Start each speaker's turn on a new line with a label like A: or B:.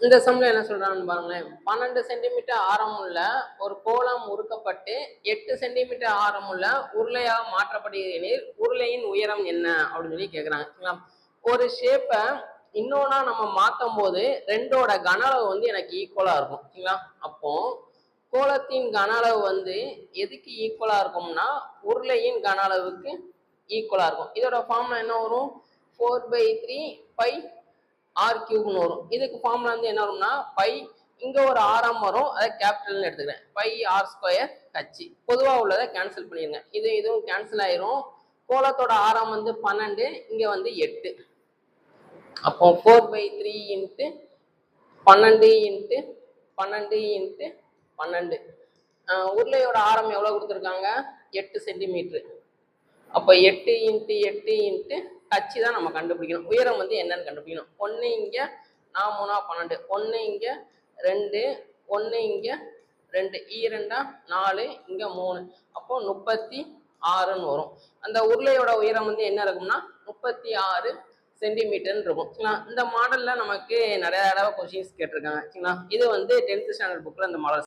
A: இந்த சம்ல என்ன சொல்றாங்கன்னு பாருங்களேன். 12 சென்டிமீட்டர் ஆரமுள்ள ஒரு கோளம் உருக்கப்பட்டு 8 சென்டிமீட்டர் ஆரமுள்ள உருளையாக மாற்றப்படுகிறது எனில் உருளையின் உயரம் என்ன அப்படின்னு சொல்லி கேட்குறாங்க. ஒரு ஷேப்பை இன்னொன்னா நம்ம மாற்றும் போது ரெண்டோட கன அளவு வந்து எனக்கு ஈக்குவலா இருக்கும். சரிங்களா? அப்போ கோளத்தின் கன அளவு வந்து எதுக்கு ஈக்குவலா இருக்கும்னா உருளையின் கன அளவுக்கு ஈக்குவலா இருக்கும். இதோட ஃபார்முலா என்ன வரும்? 4/3 பை ஆர் கியூப்னு வரும். இதுக்கு ஃபார்முலா வந்து என்ன வரும்னா பை, இங்க ஒரு ஆரம் வரும், அதை கேபிட்டல்னு எடுத்துக்கிறேன். Pi R square H. பொதுவாக உள்ளதை கேன்சல் பண்ணிடுங்க. இதுவும் கேன்சல் ஆயிரும். கோலத்தோட ஆரம் வந்து 12, இங்க வந்து 8. அப்போ 4/3 இன்ட்டு 12 இன்ட்டு 12 இன்ட்டு 12. உருளையோட ஆரம் எவ்வளவு கொடுத்துருக்காங்க? 8 சென்டிமீட்டர். அப்போ 8 இன்ட்டு 8 இன்ட்டு ஹச் தான் நம்ம கண்டுபிடிக்கணும். உயரம் வந்து என்னன்னு கண்டுபிடிக்கணும். 1 இங்க 4 3 12, 1 இங்க 2, 1 இங்க 2, 2 4, இங்க 3, அப்போ 36ன்னு வரும். அந்த உருளையோட உயரம் வந்து என்ன இருக்கும்னா 36 சென்டிமீட்டர்னு இருக்கும். இந்த மாடல்ல நமக்கு நிறைய தடவை கொஸ்டின்ஸ் கேட்டிருக்காங்க. இது வந்து 10th ஸ்டாண்டர்ட் புக்ல இந்த மாடல்